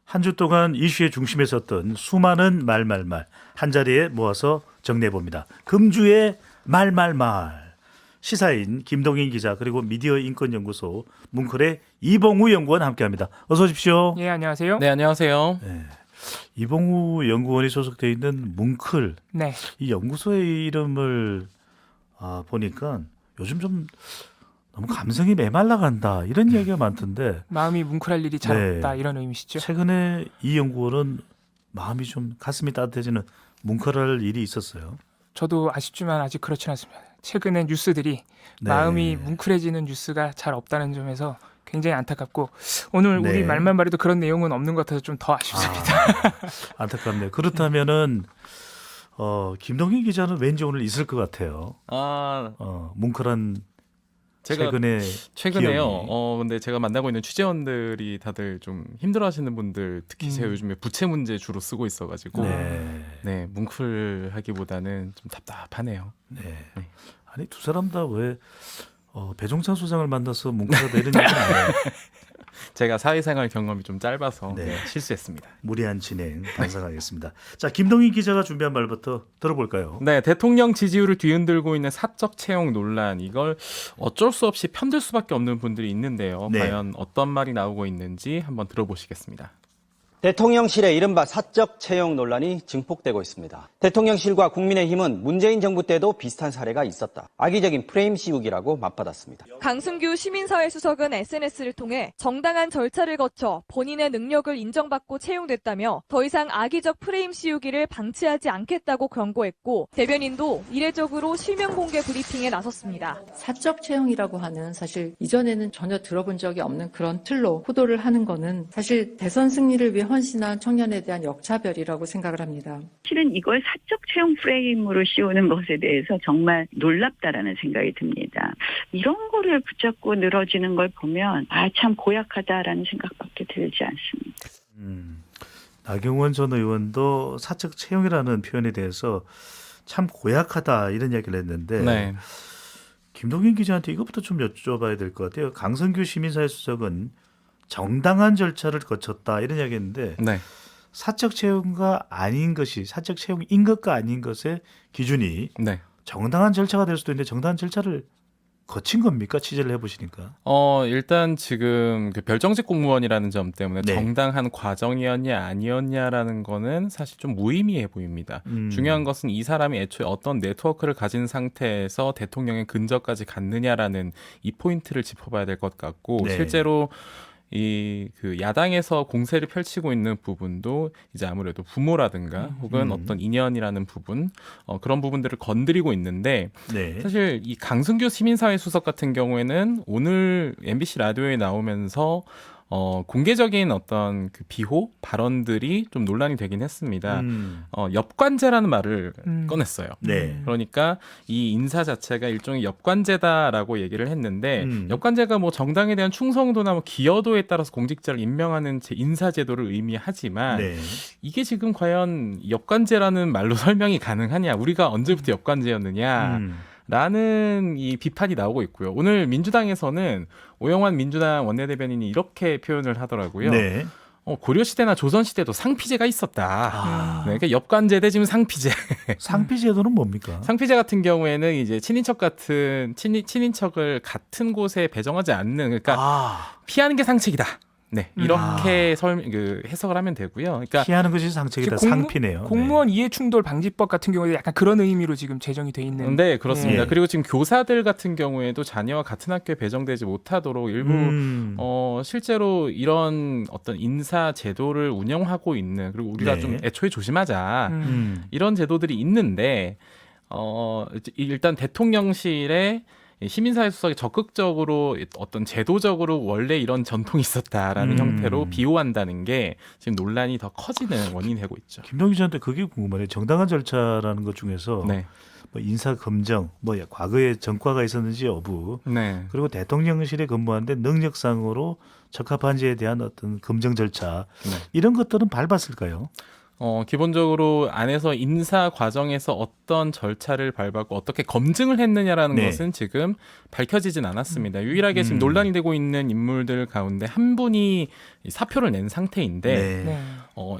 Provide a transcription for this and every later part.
한 주 동안 이슈의 중심에 섰던 수많은 말말말 한자리에 모아서 정리해봅니다. 금주의 말말말. 시사인 김동인 기자 그리고 미디어 인권연구소 뭉클의 이봉우 연구원 함께합니다. 어서 오십시오. 예, 안녕하세요. 네, 안녕하세요. 이봉우 연구원이 소속되어 있는 뭉클 네. 이 연구소의 이름을 보니까 요즘 좀 너무 감성이 메말라 간다 이런 이야기가 많던데 마음이 뭉클할 일이 잘 네. 없다 이런 의미시죠. 최근에 이 연구원은 마음이 좀 가슴이 따뜻해지는 뭉클할 일이 있었어요. 저도 아쉽지만 아직 그렇진 않습니다. 최근에 뉴스들이 네. 마음이 뭉클해지는 뉴스가 잘 없다는 점에서 굉장히 안타깝고 오늘 네. 우리 말만 말해도 그런 내용은 없는 것 같아서 좀 더 아쉽습니다. 안타깝네요. 그렇다면은 김동인 기자는 왠지 오늘 있을 것 같아요. 뭉클한 제가 기억이. 최근에요. 근데 제가 만나고 있는 취재원들이 다들 좀 힘들어하시는 분들, 특히 제가 요즘에 부채 문제 주로 쓰고 있어가지고 네, 뭉클하기보다는 좀 답답하네요. 네. 아니 두 사람 다 왜 배종찬 소장을 만나서 뭉클하다 이런 얘기는 안 해요. 제가 사회생활 경험이 좀 짧아서 네. 실수했습니다. 무리한 진행 반성하겠습니다. 자, 김동인 기자가 준비한 말부터 들어볼까요? 네, 대통령 지지율을 뒤흔들고 있는 사적 채용 논란, 이걸 어쩔 수 없이 편들 수밖에 없는 분들이 있는데요. 네. 과연 어떤 말이 나오고 있는지 한번 들어보시겠습니다. 대통령실의 이른바 사적 채용 논란이 증폭되고 있습니다. 대통령실과 국민의힘은 문재인 정부 때도 비슷한 사례가 있었다. 악의적인 프레임 씌우기라고 맞받았습니다. 강승규 시민사회 수석은 SNS를 통해 정당한 절차를 거쳐 본인의 능력을 인정받고 채용됐다며 더 이상 악의적 프레임 씌우기를 방치하지 않겠다고 경고했고 대변인도 이례적으로 실명 공개 브리핑에 나섰습니다. 사적 채용이라고 하는 사실 이전에는 전혀 들어본 적이 없는 그런 틀로 호도를 하는 거는 사실 대선 승리를 위해 헌신한 청년에 대한 역차별이라고 생각을 합니다. 실은 이걸 사적 채용 프레임으로 씌우는 것에 대해서 정말 놀랍다라는 생각이 듭니다. 이런 거를 붙잡고 늘어지는 걸 보면 참 고약하다라는 생각밖에 들지 않습니다. 나경원 전 의원도 사적 채용이라는 표현에 대해서 참 고약하다 이런 이야기를 했는데 네. 김동인 기자한테 이것부터 좀 여쭤봐야 될 것 같아요. 강성규 시민사회 수석은 정당한 절차를 거쳤다 이런 이야기했는데 네. 사적 채용과 아닌 것이 사적 채용인 것과 아닌 것의 기준이 네. 정당한 절차가 될 수도 있는데 정당한 절차를 거친 겁니까? 취재를 해보시니까. 일단 지금 그 별정직 공무원이라는 점 때문에 네. 정당한 과정이었냐 아니었냐라는 거는 사실 좀 무의미해 보입니다. 중요한 것은 이 사람이 애초에 어떤 네트워크를 가진 상태에서 대통령의 근저까지 갔느냐라는 이 포인트를 짚어봐야 될 것 같고 네. 실제로 그 야당에서 공세를 펼치고 있는 부분도 이제 아무래도 부모라든가 혹은 어떤 인연이라는 부분 그런 부분들을 건드리고 있는데 네. 사실 이 강승규 시민사회 수석 같은 경우에는 오늘 MBC 라디오에 나오면서 공개적인 어떤 그 비호 발언들이 좀 논란이 되긴 했습니다. 엽관제라는 말을 꺼냈어요. 네. 그러니까 이 인사 자체가 일종의 엽관제다라고 얘기를 했는데 엽관제가 뭐 정당에 대한 충성도나 뭐 기여도에 따라서 공직자를 임명하는 인사제도를 의미하지만 네. 이게 지금 과연 엽관제라는 말로 설명이 가능하냐? 우리가 언제부터 엽관제였느냐? 라는 이 비판이 나오고 있고요. 오늘 민주당에서는 오영환 민주당 원내대변인이 이렇게 표현을 하더라고요. 네. 고려시대나 조선시대도 상피제가 있었다. 네, 그러니까 엽관제 대 지금 상피제. 상피제도는 뭡니까? 상피제 같은 경우에는 이제 친인척을 같은 곳에 배정하지 않는, 그러니까 피하는 게 상책이다. 네, 이렇게 해석을 하면 되고요. 그러니까 피하는 것이 상책이다. 상피네요. 공무원 이해충돌 방지법 같은 경우에 약간 그런 의미로 지금 제정이 돼 있는. 네, 그렇습니다. 예. 그리고 지금 교사들 같은 경우에도 자녀와 같은 학교에 배정되지 못하도록 일부 실제로 이런 어떤 인사 제도를 운영하고 있는, 그리고 우리가 네. 좀 애초에 조심하자 이런 제도들이 있는데 일단 대통령실에 시민사회 수석이 적극적으로 어떤 제도적으로 원래 이런 전통이 있었다라는 형태로 비호한다는 게 지금 논란이 더 커지는 원인이 되고 있죠. 김동인 기자한테 그게 궁금하네요. 정당한 절차라는 것 중에서 네. 뭐 인사 검증, 뭐 과거에 전과가 있었는지 여부, 네. 그리고 대통령실에 근무하는데 능력상으로 적합한지에 대한 어떤 검증 절차 네. 이런 것들은 밟았을까요? 기본적으로 안에서 인사 과정에서 어떤 절차를 밟았고 어떻게 검증을 했느냐라는 네. 것은 지금 밝혀지진 않았습니다. 유일하게 지금 논란이 되고 있는 인물들 가운데 한 분이 사표를 낸 상태인데 네. 네.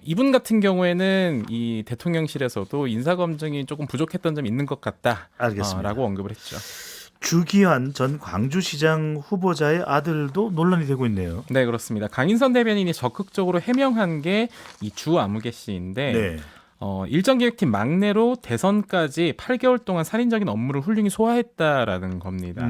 이분 같은 경우에는 이 대통령실에서도 인사 검증이 조금 부족했던 점이 있는 것 같다. 알겠습니다. 라고 언급을 했죠. 주기환 전 광주시장 후보자의 아들도 논란이 되고 있네요. 네, 그렇습니다. 강인선 대변인이 적극적으로 해명한 게 이 주아무개 씨인데 네. 일정기획팀 막내로 대선까지 8개월 동안 살인적인 업무를 훌륭히 소화했다라는 겁니다.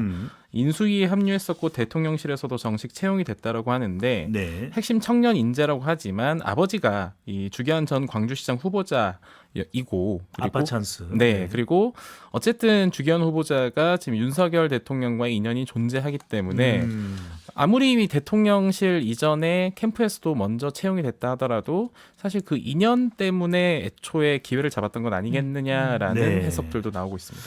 인수위에 합류했었고 대통령실에서도 정식 채용이 됐다라고 하는데 네. 핵심 청년 인재라고 하지만 아버지가 이 주기환 전 광주시장 후보자이고 아빠 찬스. 네, 그리고 어쨌든 주기환 후보자가 지금 윤석열 대통령과의 인연이 존재하기 때문에 아무리 대통령실 이전에 캠프에서도 먼저 채용이 됐다 하더라도 사실 그 인연 때문에 애초에 기회를 잡았던 건 아니겠느냐라는 네. 해석들도 나오고 있습니다.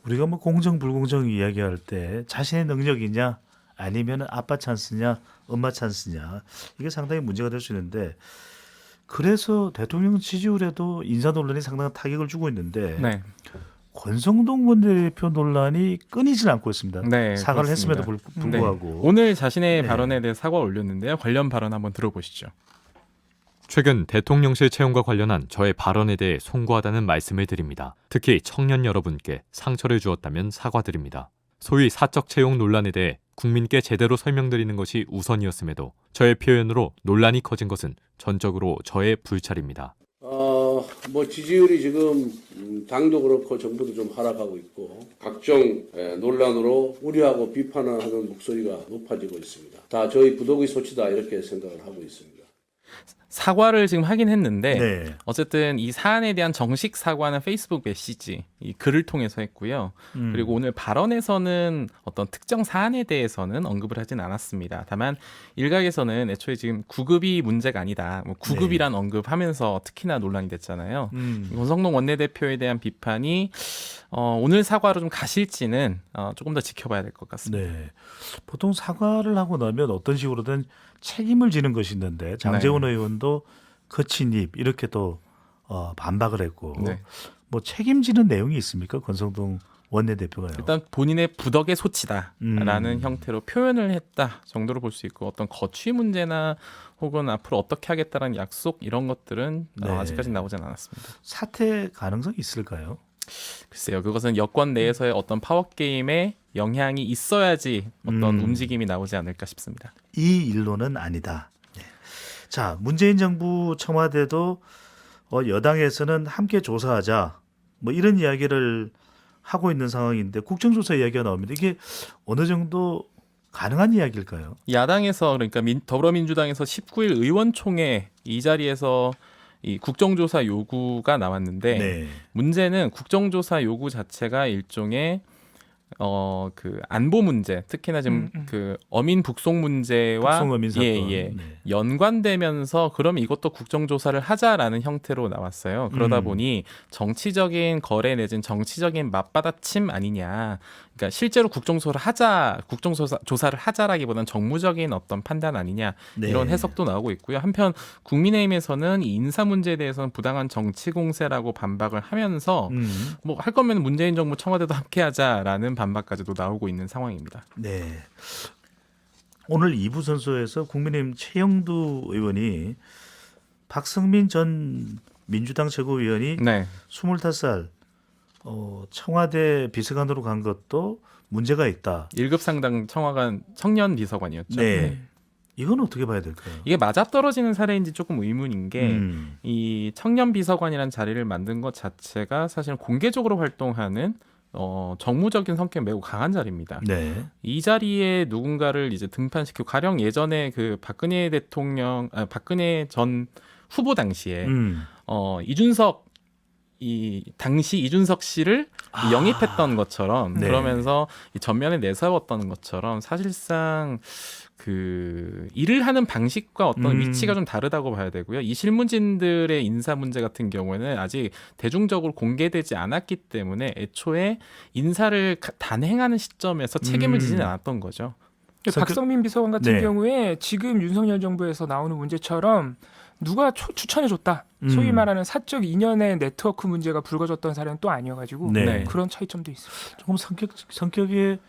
우리가 뭐 공정 불공정 이야기할 때 자신의 능력이냐 아니면 아빠 찬스냐 엄마 찬스냐 이게 상당히 문제가 될 수 있는데 그래서 대통령 지지율에도 인사 논란이 상당한 타격을 주고 있는데 네, 권성동 원내대표 논란이 끊이질 않고 있습니다. 네, 사과를 그렇습니다. 했음에도 불구하고 네. 오늘 자신의 네. 발언에 대해 사과 올렸는데요. 관련 발언 한번 들어보시죠. 최근 대통령실 채용과 관련한 저의 발언에 대해 송구하다는 말씀을 드립니다. 특히 청년 여러분께 상처를 주었다면 사과드립니다. 소위 사적 채용 논란에 대해 국민께 제대로 설명드리는 것이 우선이었음에도 저의 표현으로 논란이 커진 것은 전적으로 저의 불찰입니다. 뭐 지지율이 지금 당도 그렇고 정부도 좀 하락하고 있고 각종 논란으로 우려하고 비판하는 목소리가 높아지고 있습니다. 다 저희 부독의 소치다 이렇게 생각을 하고 있습니다. 사과를 지금 하긴 했는데 네. 어쨌든 이 사안에 대한 정식 사과는 페이스북 메시지, 이 글을 통해서 했고요. 그리고 오늘 발언에서는 어떤 특정 사안에 대해서는 언급을 하진 않았습니다. 다만 일각에서는 애초에 지금 구급이 문제가 아니다. 뭐 구급이란 언급하면서 특히나 논란이 됐잖아요. 권성동 원내대표에 대한 비판이 오늘 사과로 좀 가실지는 조금 더 지켜봐야 될 것 같습니다. 네. 보통 사과를 하고 나면 어떤 식으로든 책임을 지는 것이 있는데 장제원 의원도 거친 입 이렇게 또 반박을 했고 네. 뭐 책임지는 내용이 있습니까? 권성동 원내대표가요. 일단 본인의 부덕의 소치다라는 형태로 표현을 했다 정도로 볼 수 있고 어떤 거취 문제나 혹은 앞으로 어떻게 하겠다는 약속 이런 것들은 네. 아직까지 나오진 않았습니다. 사퇴 가능성이 있을까요? 글쎄요, 그것은 여권 내에서의 어떤 파워 게임에 영향이 있어야지 어떤 움직임이 나오지 않을까 싶습니다. 이 일로는 아니다. 네. 자, 문재인 정부 청와대도 여당에서는 함께 조사하자 뭐 이런 이야기를 하고 있는 상황인데 국정조사 이야기가 나옵니다. 이게 어느 정도 가능한 이야기일까요? 야당에서 그러니까 더불어민주당에서 19일 의원총회 이 자리에서 이 국정조사 요구가 나왔는데 네. 문제는 국정조사 요구 자체가 일종의 그 안보 문제, 특히나 지금 그 어민 북송 문제와 북송어민 사건. 네. 네. 연관되면서 그럼 이것도 국정조사를 하자라는 형태로 나왔어요. 그러다 보니 정치적인 거래 내진 정치적인 맞받아침 아니냐. 그러니까 실제로 국정조사를 하자라기보다는 정무적인 어떤 판단 아니냐 네. 이런 해석도 나오고 있고요. 한편 국민의힘에서는 이 인사 문제에 대해서는 부당한 정치 공세라고 반박을 하면서 뭐 할 거면 문재인 정부 청와대도 함께하자라는 반박까지도 나오고 있는 상황입니다. 네. 오늘 2부 선서에서 국민의힘 최영두 의원이 박성민 전 민주당 최고위원이 네. 25살 청와대 비서관으로 간 것도 문제가 있다. 1급 상당 청와관 청년 비서관이었죠. 네. 이건 어떻게 봐야 될까요? 이게 맞아떨어지는 사례인지 조금 의문인 게 이 청년 비서관이라는 자리를 만든 것 자체가 사실 공개적으로 활동하는 정무적인 성격이 매우 강한 자리입니다. 네. 이 자리에 누군가를 이제 등판시키고 가령 예전에 그 박근혜 전 후보 당시에 당시 이준석 씨를 영입했던 것처럼 네. 그러면서 이 전면에 내세웠던 것처럼 사실상 그 일을 하는 방식과 어떤 위치가 좀 다르다고 봐야 되고요. 이 실무진들의 인사 문제 같은 경우에는 아직 대중적으로 공개되지 않았기 때문에 애초에 인사를 단행하는 시점에서 책임을 지지는 않았던 거죠. 박성민 비서관 같은 네. 경우에 지금 윤석열 정부에서 나오는 문제처럼 누가 추천해줬다. 소위 말하는 사적 인연의 네트워크 문제가 불거졌던 사례는 또 아니어가지고 네. 그런 차이점도 있습니다. 조금 성격의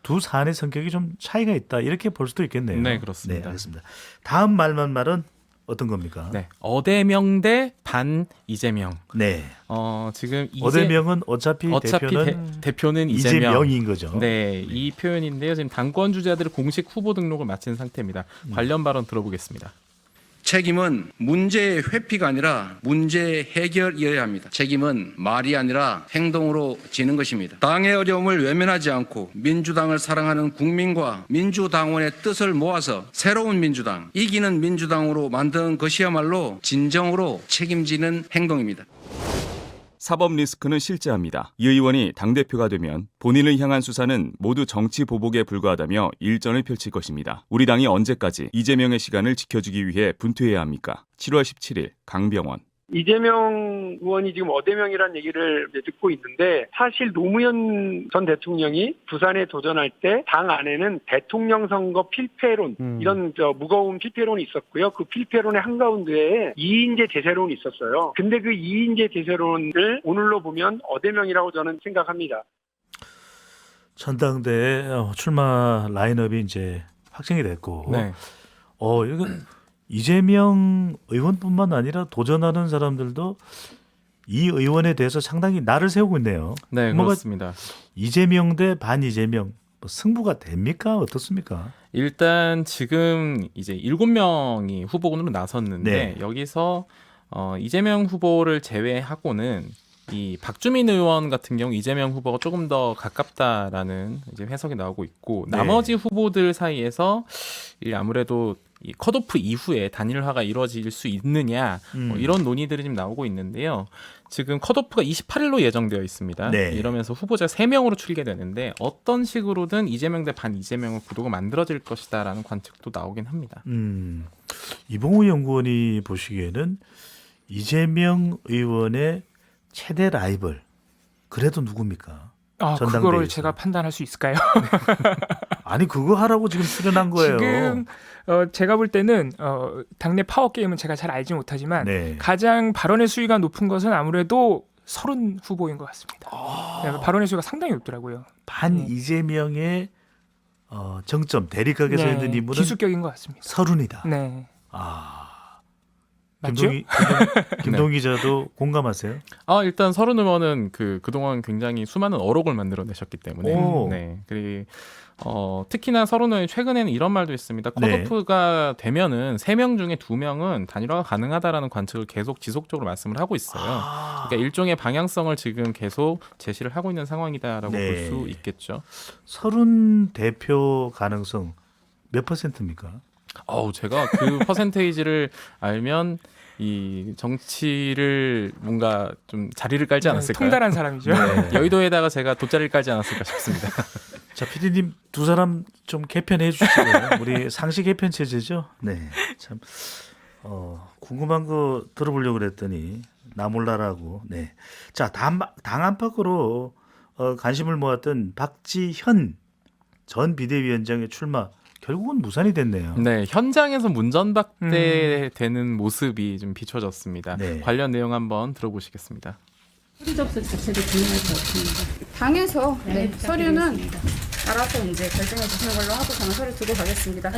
두 사안의 성격이 좀 차이가 있다 이렇게 볼 수도 있겠네요. 네, 그렇습니다. 네, 알겠습니다. 다음 말은 어떤 겁니까? 네, 어대명 대 반 이재명. 네. 지금 어대명은 어차피 대표는 대표는 이재명. 이재명인 거죠. 네, 이 표현인데요. 지금 당권 주자들의 공식 후보 등록을 마친 상태입니다. 관련 발언 들어보겠습니다. 책임은 문제의 회피가 아니라 문제 해결이어야 합니다. 책임은 말이 아니라 행동으로 지는 것입니다. 당의 어려움을 외면하지 않고 민주당을 사랑하는 국민과 민주당원의 뜻을 모아서 새로운 민주당, 이기는 민주당으로 만드는 것이야말로 진정으로 책임지는 행동입니다. 사법 리스크는 실제합니다. 이 의원이 당대표가 되면 본인을 향한 수사는 모두 정치 보복에 불과하다며 일전을 펼칠 것입니다. 우리 당이 언제까지 이재명의 시간을 지켜주기 위해 분투해야 합니까? 7월 17일 강병원. 이재명 의원이 지금 어대명이라는 얘기를 이제 듣고 있는데 사실 노무현 전 대통령이 부산에 도전할 때 당 안에는 대통령 선거 필패론 이런 무거운 필패론이 있었고요. 그 필패론의 한가운데에 이인재 대세론이 있었어요. 근데 그 이인재 대세론을 오늘로 보면 어대명이라고 저는 생각합니다. 전당대 출마 라인업이 이제 확정이 됐고 네. 이거 이재명 의원뿐만 아니라 도전하는 사람들도 이 의원에 대해서 상당히 날을 세우고 있네요. 네, 그렇습니다. 이재명 대 반 이재명 승부가 됩니까? 어떻습니까? 일단 지금 이제 7명이 후보군으로 나섰는데 네. 여기서 이재명 후보를 제외하고는 이 박주민 의원 같은 경우 이재명 후보가 조금 더 가깝다라는 이제 해석이 나오고 있고 네. 나머지 후보들 사이에서 아무래도 이 컷오프 이후에 단일화가 이루어질 수 있느냐 이런 논의들이 지금 나오고 있는데요. 지금 컷오프가 28일로 예정되어 있습니다. 네. 이러면서 후보자 3명으로 추리게 되는데 어떤 식으로든 이재명 대 반 이재명의 구도가 만들어질 것이다라는 관측도 나오긴 합니다. 이봉우 연구원이 보시기에는 이재명 의원의 최대 라이벌 그래도 누굽니까? 전당대회에서. 그거를 제가 판단할 수 있을까요? 아니 그거 하라고 지금 출연한 거예요. 지금 제가 볼 때는 당내 파워 게임은 제가 잘 알지 못하지만 네. 가장 발언의 수위가 높은 것은 아무래도 서른 후보인 것 같습니다. 네, 발언의 수위가 상당히 높더라고요. 반 이재명의 정점 대립각에 서 있는 인물은 기수격인 것 같습니다. 서른이다. 네. 맞죠? 김동희 기자도 공감하세요? 일단 서른 의원은 그동안 굉장히 수많은 어록을 만들어내셨기 때문에 네. 그리고 특히나 서른 의원이 최근에는 이런 말도 있습니다. 컷오프가 되면은 3명 중에 2명은 단일화가 가능하다라는 관측을 계속 지속적으로 말씀을 하고 있어요. 그러니까 일종의 방향성을 지금 계속 제시를 하고 있는 상황이다라고 볼 수 있겠죠. 서른 대표 가능성 몇 %입니까? 제가 그 퍼센테이지를 알면 이 정치를 뭔가 좀 자리를 깔지 않았을까요? 통달한 사람이죠. 네. 여의도에다가 제가 돗자리를 깔지 않았을까 싶습니다. 자, PD님 두 사람 좀 개편해 주시고요. 우리 상시 개편 체제죠. 네, 참 궁금한 거 들어보려고 그랬더니 나 몰라라고. 네, 자, 당 안팎으로 관심을 모았던 박지현 전 비대위원장의 출마. 결국은 무산이 됐네요. 네, 현장에서 문전박대되는 모습이 좀 비춰졌습니다. 네. 관련 내용 한번 들어보시겠습니다. 서류 접수 자체도 진행할 수 없습니다. 당에서 서류는 알아서 이제 결정해 주시는 걸로 하고 저는 서류 두고 가겠습니다.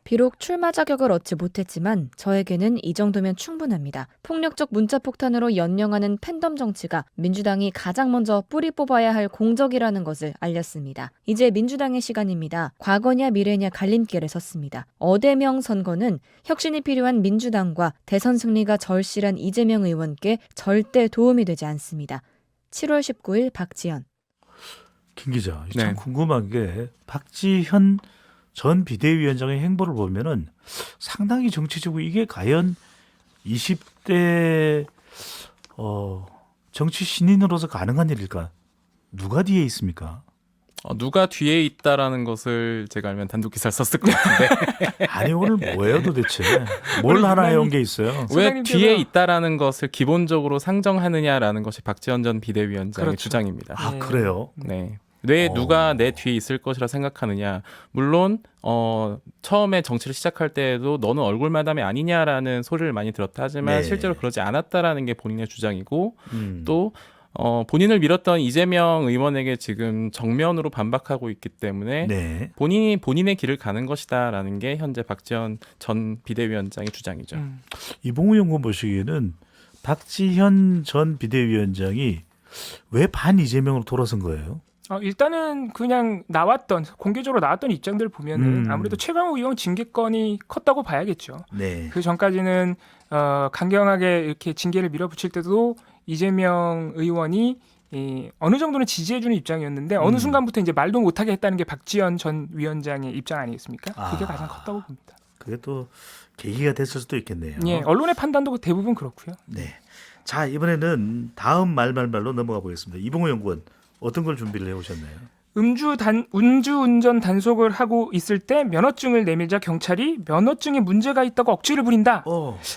비록 출마 자격을 얻지 못했지만 저에게는 이 정도면 충분합니다. 폭력적 문자폭탄으로 연명하는 팬덤 정치가 민주당이 가장 먼저 뿌리 뽑아야 할 공적이라는 것을 알렸습니다. 이제 민주당의 시간입니다. 과거냐 미래냐 갈림길에 섰습니다. 어대명 선거는 혁신이 필요한 민주당과 대선 승리가 절실한 이재명 의원께 절대 도움이 되지 않습니다. 7월 19일 박지현. 김 기자, 참 궁금한 게 박지현 전 비대위원장의 행보를 보면은 상당히 정치적이고 이게 과연 20대 정치 신인으로서 가능한 일일까? 누가 뒤에 있습니까? 누가 뒤에 있다라는 것을 제가 알면 단독 기사를 썼을 것 같은데. 아니 오늘 뭐예요 도대체? 뭘 하나 해온 게 있어요? 왜 뒤에 있다라는 것을 기본적으로 상정하느냐라는 것이 박지원 전 비대위원장의 그렇죠. 주장입니다. 그래요? 네. 왜 누가 내 뒤에 있을 것이라 생각하느냐. 물론 처음에 정치를 시작할 때에도 너는 얼굴마담이 아니냐라는 소리를 많이 들었다 하지만 네. 실제로 그러지 않았다라는 게 본인의 주장이고 또 본인을 밀었던 이재명 의원에게 지금 정면으로 반박하고 있기 때문에 네. 본인이 본인의 길을 가는 것이다라는 게 현재 박지원 전 비대위원장의 주장이죠. 이봉우 연구원 보시기에는 박지현 전 비대위원장이 왜 반 이재명으로 돌아선 거예요? 일단은 그냥 공개적으로 나왔던 입장들 보면은 아무래도 최강욱 의원 징계건이 컸다고 봐야겠죠. 네. 그 전까지는 강경하게 이렇게 징계를 밀어붙일 때도 이재명 의원이 어느 정도는 지지해주는 입장이었는데 어느 순간부터 이제 말도 못하게 했다는 게 박지원 전 위원장의 입장 아니겠습니까? 그게 가장 컸다고 봅니다. 그게 또 계기가 됐을 수도 있겠네요. 예, 언론의 판단도 대부분 그렇고요. 네. 자, 이번에는 다음 말로 넘어가 보겠습니다. 이봉호 연구원 어떤 걸 준비를 해오셨나요? 음주운전 단속을 하고 있을 때 면허증을 내밀자 경찰이 면허증에 문제가 있다고 억지를 부린다.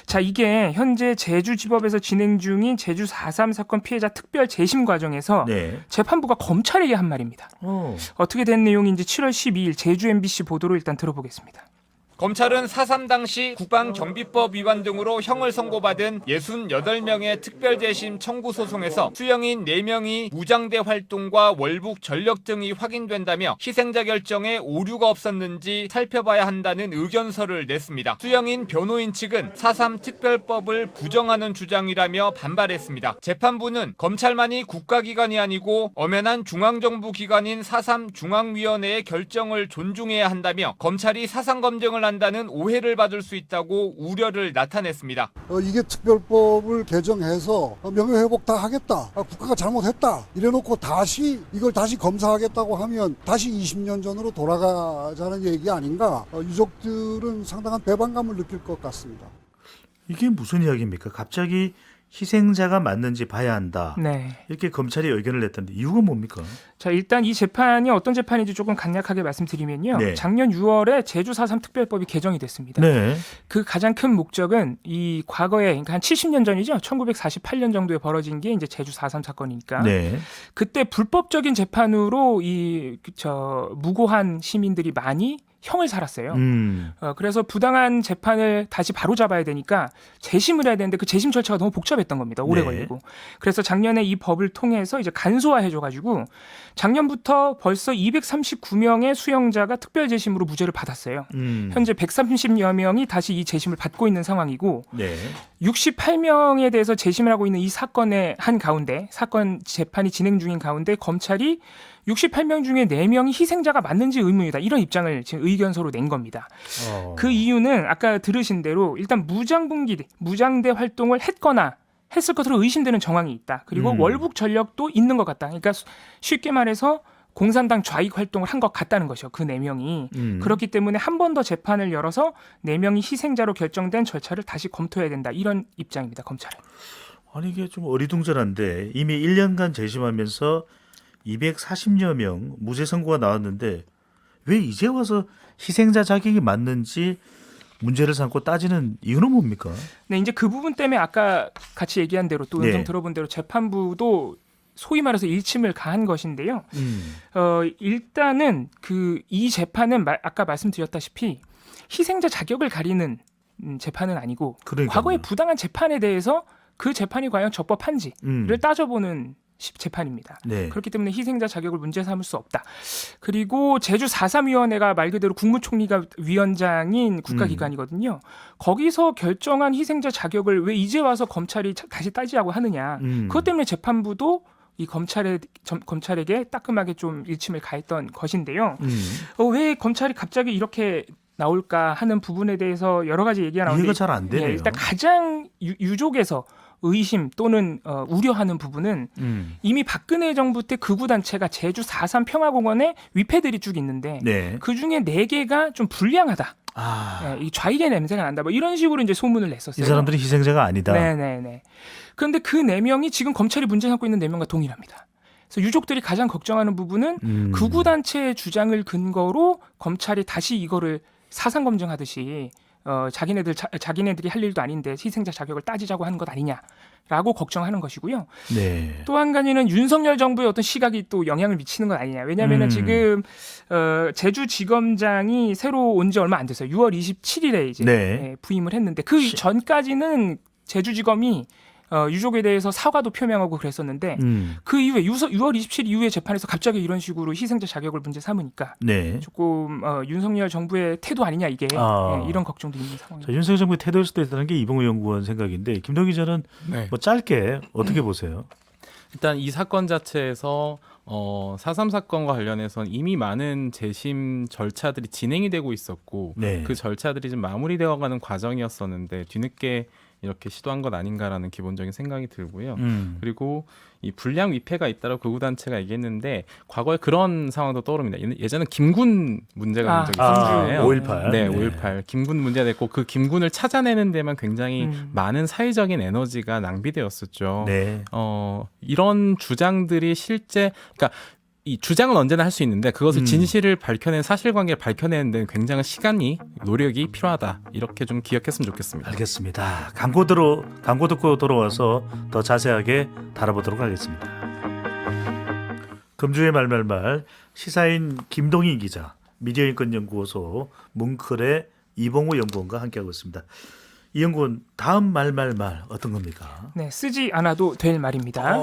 자, 이게 현재 제주지법에서 진행 중인 제주 4.3 사건 피해자 특별 재심 과정에서 네. 재판부가 검찰에게 한 말입니다. 어떻게 된 내용인지 7월 12일 제주 MBC 보도로 일단 들어보겠습니다. 검찰은 4.3 당시 국방경비법 위반 등으로 형을 선고받은 68명의 특별재심 청구 소송에서 수형인 4명이 무장대 활동과 월북 전력 등이 확인된다며 희생자 결정에 오류가 없었는지 살펴봐야 한다는 의견서를 냈습니다. 수형인 변호인 측은 4.3 특별법을 부정하는 주장이라며 반발했습니다. 재판부는 검찰만이 국가기관이 아니고 엄연한 중앙정부 기관인 4.3 중앙위원회의 결정을 존중해야 한다며 검찰이 사상검증을 한다는 오해를 받을 수 있다고 우려를 나타냈습니다. 이게 특별법을 개정해서 명예회복 다 하겠다. 국가가 잘못했다. 이래놓고 이걸 다시 검사하겠다고 하면 다시 20년 전으로 돌아가자는 얘기 아닌가. 유족들은 상당한 배반감을 느낄 것 같습니다. 이게 무슨 이야기입니까? 갑자기 희생자가 맞는지 봐야 한다. 네. 이렇게 검찰이 의견을 냈던데 이유가 뭡니까? 자, 일단 이 재판이 어떤 재판인지 조금 간략하게 말씀드리면요. 네. 작년 6월에 제주 4.3 특별법이 개정이 됐습니다. 네. 그 가장 큰 목적은 이 과거에 그러니까 한 70년 전이죠. 1948년 정도에 벌어진 게 이제 제주 4.3 사건이니까. 네. 그때 불법적인 재판으로 무고한 시민들이 많이 형을 살았어요. 그래서 부당한 재판을 다시 바로잡아야 되니까 재심을 해야 되는데 그 재심 절차가 너무 복잡했던 겁니다. 오래 네. 걸리고. 그래서 작년에 이 법을 통해서 이제 간소화해줘가지고 작년부터 벌써 239명의 수형자가 특별 재심으로 무죄를 받았어요. 현재 130여 명이 다시 이 재심을 받고 있는 상황이고 네. 68명에 대해서 재심을 하고 있는 이 사건의 한 가운데 사건 재판이 진행 중인 가운데 검찰이 68명 중에 4명이 희생자가 맞는지 의문이다. 이런 입장을 지금 의견서로 낸 겁니다. 그 이유는 아까 들으신 대로 일단 무장대 활동을 했거나 했을 것으로 의심되는 정황이 있다. 그리고 월북 전력도 있는 것 같다. 그러니까 쉽게 말해서 공산당 좌익 활동을 한 것 같다는 것이요. 그 4명이. 그렇기 때문에 한 번 더 재판을 열어서 4명이 희생자로 결정된 절차를 다시 검토해야 된다. 이런 입장입니다. 검찰은. 아니 이게 좀 어리둥절한데 이미 1년간 재심하면서 240여 명 무죄 선고가 나왔는데 왜 이제 와서 희생자 자격이 맞는지 문제를 삼고 따지는 이유는 뭡니까? 네, 이제 그 부분 때문에 아까 같이 얘기한 대로 또 음성 들어본 대로 재판부도 소위 말해서 일침을 가한 것인데요. 일단은 이 재판은 아까 말씀드렸다시피 희생자 자격을 가리는 재판은 아니고 과거의 부당한 재판에 대해서 그 재판이 과연 적법한지를 따져보는 재판입니다. 네. 그렇기 때문에 희생자 자격을 문제 삼을 수 없다. 그리고 제주 4.3위원회가 말 그대로 국무총리가 위원장인 국가기관이거든요. 거기서 결정한 희생자 자격을 왜 이제 와서 검찰이 다시 따지라고 하느냐. 그것 때문에 재판부도 이 검찰에게 따끔하게 좀 일침을 가했던 것인데요. 왜 검찰이 갑자기 이렇게 나올까 하는 부분에 대해서 여러 가지 얘기가 나오는데 이해가 잘 안 되네요. 일단 가장 유족에서 의심 또는 우려하는 부분은 이미 박근혜 정부 때 극우 단체가 제주 4.3 평화공원에 위패들이 쭉 있는데 그중에 4개가 좀 불량하다. 이 좌익의 냄새가 난다. 뭐 이런 식으로 이제 소문을 냈었어요. 이 사람들이 희생자가 아니다. 네네네. 그런데 그 4명이 지금 검찰이 문제 삼고 있는 4명과 동일합니다. 그래서 유족들이 가장 걱정하는 부분은 극우 단체의 주장을 근거로 검찰이 다시 이거를 사상 검증하듯이 자기네들이 할 일도 아닌데 희생자 자격을 따지자고 하는 것 아니냐라고 걱정하는 것이고요. 네. 또 한 가지는 윤석열 정부의 어떤 시각이 또 영향을 미치는 것 아니냐. 왜냐하면 지금 제주지검장이 새로 온 지 얼마 안 됐어요. 6월 27일에 이제 네. 부임을 했는데 그 전까지는 제주지검이 유족에 대해서 사과도 표명하고 그랬었는데 그 이후에 6월 27일 이후에 재판에서 갑자기 이런 식으로 희생자 자격을 문제 삼으니까 네. 조금 윤석열 정부의 태도 아니냐 이게 이런 걱정도 있는 상황입니다. 자, 윤석열 정부의 태도일 수도 있다는 게 이봉우 연구원 생각인데 김동 기자는 네. 뭐 짧게 어떻게 보세요? 일단 이 사건 자체에서 4.3 사건과 관련해서는 이미 많은 재심 절차들이 진행이 되고 있었고 네. 그 절차들이 좀 마무리되어가는 과정이었었는데 뒤늦게 이렇게 시도한 것 아닌가라는 기본적인 생각이 들고요. 그리고 이 불량 위패가 있다고 극우단체가 얘기했는데 과거에 그런 상황도 떠오릅니다. 예전에 김군 문제가 된 적이 있었잖아요. 5.18. 네, 5.18. 김군 문제가 됐고 그 김군을 찾아내는 데만 굉장히 많은 사회적인 에너지가 낭비되었었죠. 네. 이런 주장들이 실제 그러니까 이 주장은 언제나 할 수 있는데 그것을 진실을 밝혀낸 사실관계를 밝혀내는 데는 굉장한 시간이 노력이 필요하다. 이렇게 좀 기억했으면 좋겠습니다. 알겠습니다. 광고 듣고 돌아와서 더 자세하게 다뤄보도록 하겠습니다. 금주의 말말말 시사인 김동인 기자, 미디어인권연구소 뭉클의 이봉우 연구원과 함께하고 있습니다. 이 연구원 다음 말말말 어떤 겁니까? 네, 쓰지 않아도 될 말입니다.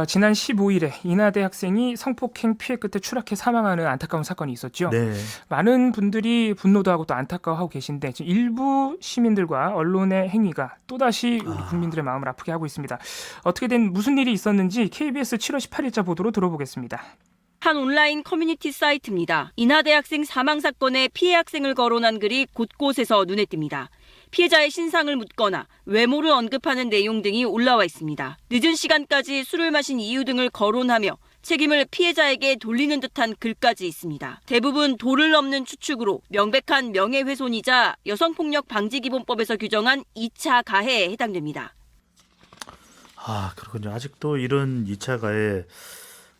지난 15일에 인하대 학생이 성폭행 피해 끝에 추락해 사망하는 안타까운 사건이 있었죠. 네. 많은 분들이 분노도 하고 또 안타까워하고 계신데 지금 일부 시민들과 언론의 행위가 또다시 우리 국민들의 마음을 아프게 하고 있습니다. 어떻게 된 무슨 일이 있었는지 KBS 7월 18일자 보도로 들어보겠습니다. 한 온라인 커뮤니티 사이트입니다. 인하대 학생 사망 사건에 피해 학생을 거론한 글이 곳곳에서 눈에 띕니다. 피해자의 신상을 묻거나 외모를 언급하는 내용 등이 올라와 있습니다. 늦은 시간까지 술을 마신 이유 등을 거론하며 책임을 피해자에게 돌리는 듯한 글까지 있습니다. 대부분 도를 넘는 추측으로 명백한 명예훼손이자 여성폭력방지기본법에서 규정한 2차 가해에 해당됩니다. 그렇군요. 아직도 이런 2차 가해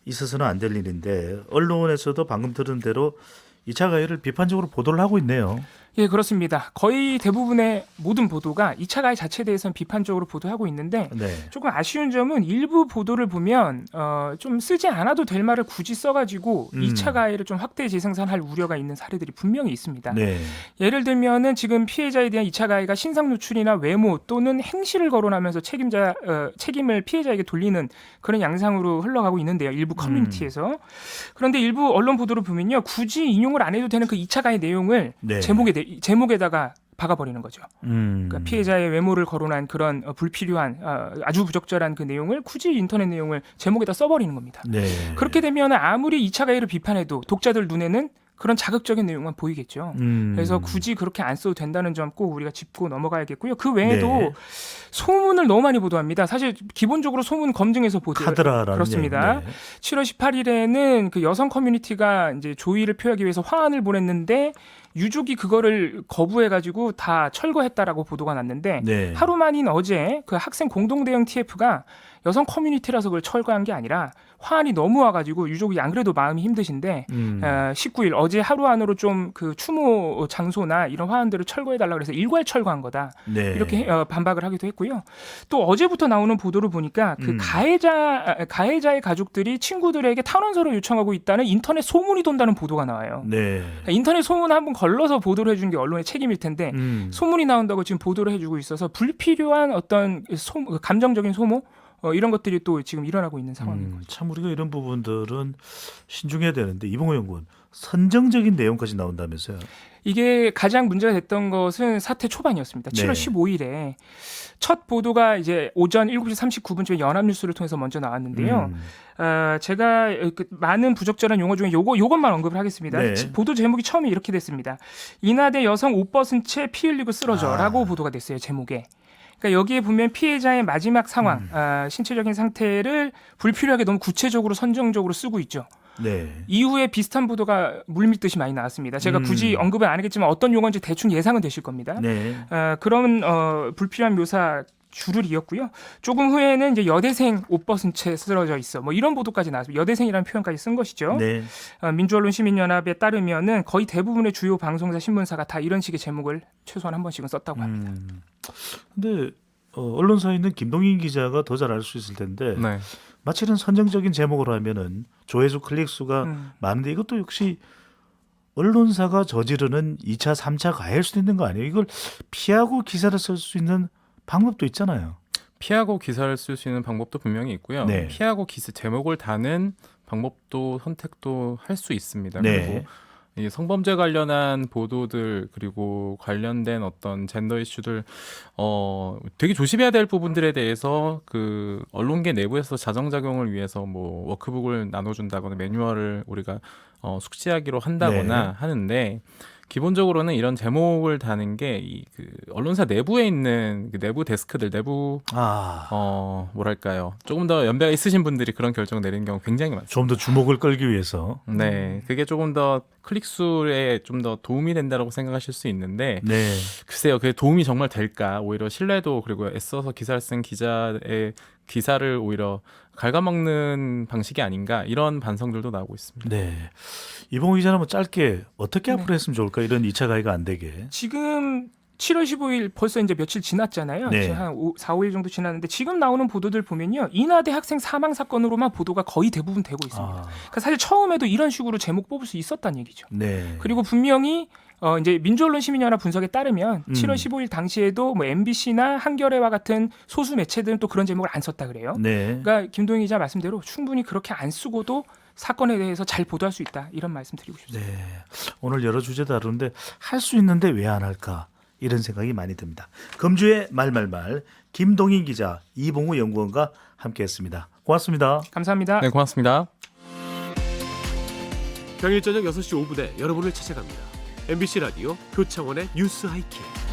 있어서는 안 될 일인데 언론에서도 방금 들은 대로 2차 가해를 비판적으로 보도를 하고 있네요. 예, 그렇습니다. 거의 대부분의 모든 보도가 2차 가해 자체에 대해서는 비판적으로 보도하고 있는데 네. 조금 아쉬운 점은 일부 보도를 보면 좀 쓰지 않아도 될 말을 굳이 써가지고 2차 가해를 좀 확대 재생산할 우려가 있는 사례들이 분명히 있습니다. 네. 예를 들면은 지금 피해자에 대한 2차 가해가 신상 누출이나 외모 또는 행실을 거론하면서 책임을 피해자에게 돌리는 그런 양상으로 흘러가고 있는데요. 일부 커뮤니티에서. 그런데 일부 언론 보도를 보면요. 굳이 인용을 안 해도 되는 그 2차 가해 내용을 네. 제목에다가 박아버리는 거죠. 그러니까 피해자의 외모를 거론한 그런 불필요한 아주 부적절한 그 내용을 굳이 인터넷 내용을 제목에다 써버리는 겁니다. 네. 그렇게 되면 아무리 2차 가해를 비판해도 독자들 눈에는 그런 자극적인 내용만 보이겠죠. 그래서 굳이 그렇게 안 써도 된다는 점 꼭 우리가 짚고 넘어가야겠고요. 그 외에도 네. 소문을 너무 많이 보도합니다. 사실 기본적으로 소문 검증해서 보도를 카드라라는 그렇습니다. 네. 7월 18일에는 그 여성 커뮤니티가 이제 조의를 표하기 위해서 화환을 보냈는데 유족이 그거를 거부해가지고 다 철거했다라고 보도가 났는데 네. 하루 만인 어제 그 학생 공동대응 TF가 여성 커뮤니티라서 그걸 철거한 게 아니라 화환이 너무 와가지고 유족이 안 그래도 마음이 힘드신데 19일 어제 하루 안으로 좀 그 추모 장소나 이런 화환들을 철거해달라고 그래서 일괄 철거한 거다. 네. 이렇게 반박을 하기도 했고요. 또 어제부터 나오는 보도를 보니까 그 가해자의 가족들이 친구들에게 탄원서를 요청하고 있다는 인터넷 소문이 돈다는 보도가 나와요. 네. 그러니까 인터넷 소문 한번 걸러서 보도를 해주는 게 언론의 책임일 텐데 소문이 나온다고 지금 보도를 해주고 있어서 불필요한 어떤 감정적인 소모 이런 것들이 또 지금 일어나고 있는 상황인 거죠. 참 우리가 이런 부분들은 신중해야 되는데 이봉호 연구원 선정적인 내용까지 나온다면서요? 이게 가장 문제가 됐던 것은 사태 초반이었습니다. 7월 15일에 첫 보도가 이제 오전 7시 39분쯤에 연합뉴스를 통해서 먼저 나왔는데요. 제가 많은 부적절한 용어 중에 요것만 언급을 하겠습니다. 네. 보도 제목이 처음에 이렇게 됐습니다. 인하대 여성 옷 벗은 채 피 흘리고 쓰러져라고 보도가 됐어요. 제목에. 그러니까 여기에 보면 피해자의 마지막 상황, 신체적인 상태를 불필요하게 너무 구체적으로 선정적으로 쓰고 있죠. 네. 이후에 비슷한 보도가 물밀듯이 많이 나왔습니다. 제가 굳이 언급은 안 하겠지만 어떤 용어인지 대충 예상은 되실 겁니다. 네. 그런 불필요한 묘사 줄을 이었고요. 조금 후에는 이제 여대생 옷 벗은 채 쓰러져 있어. 뭐 이런 보도까지 나왔습니다. 여대생이라는 표현까지 쓴 것이죠. 네. 민주언론 시민연합에 따르면은 거의 대부분의 주요 방송사, 신문사가 다 이런 식의 제목을 최소한 한 번씩은 썼다고 합니다. 근데 언론사에 있는 김동인 기자가 더 잘 알 수 있을 텐데 네. 마치 이런 선정적인 제목으로 하면은 조회수, 클릭 수가 많은데 이것도 역시 언론사가 저지르는 2차, 3차 가해일 수도 있는 거 아니에요? 이걸 피하고 기사를 쓸 수 있는 방법도 있잖아요. 피하고 기사를 쓸 수 있는 방법도 분명히 있고요. 네. 피하고 기사 제목을 다는 방법도 선택도 할 수 있습니다. 네. 그리고 이 성범죄 관련한 보도들 그리고 관련된 어떤 젠더 이슈들 되게 조심해야 될 부분들에 대해서 그 언론계 내부에서 자정작용을 위해서 뭐 워크북을 나눠준다거나 매뉴얼을 우리가 숙지하기로 한다거나 네. 하는데 기본적으로는 이런 제목을 다는 게 이 그 언론사 내부에 있는 그 내부 데스크들 내부 뭐랄까요 조금 더 연배가 있으신 분들이 그런 결정을 내리는 경우 굉장히 많습니다. 좀 더 주목을 끌기 위해서. 네, 그게 조금 더 클릭 수에 좀 더 도움이 된다고 생각하실 수 있는데 네. 글쎄요, 그게 도움이 정말 될까? 오히려 신뢰도 그리고 애써서 기사를 쓴 기자의 기사를 오히려 갉아먹는 방식이 아닌가 이런 반성들도 나오고 있습니다. 네. 이봉우 기자는 뭐 짧게 어떻게 앞으로 했으면 좋을까? 이런 2차 가해가 안 되게. 지금 7월 15일 벌써 이제 며칠 지났잖아요. 네. 이제 한 4, 5일 정도 지났는데 지금 나오는 보도들 보면요. 인하대 학생 사망 사건으로만 보도가 거의 대부분 되고 있습니다. 그러니까 사실 처음에도 이런 식으로 제목 뽑을 수 있었다는 얘기죠. 네. 그리고 분명히 이제 민주언론 시민연합 분석에 따르면 7월 15일 당시에도 뭐 MBC나 한겨레와 같은 소수 매체들은 또 그런 제목을 안 썼다 그래요. 네. 그러니까 김동인 기자 말씀대로 충분히 그렇게 안 쓰고도 사건에 대해서 잘 보도할 수 있다. 이런 말씀 드리고 싶습니다. 네. 오늘 여러 주제 다루는데 할 수 있는데 왜 안 할까? 이런 생각이 많이 듭니다. 금주의 말말말 김동인 기자, 이봉우 연구원과 함께했습니다. 고맙습니다. 감사합니다. 네, 고맙습니다. 평일 저녁 6시 5분에 여러분을 찾아갑니다. MBC 라디오 표창원의 뉴스 하이킥.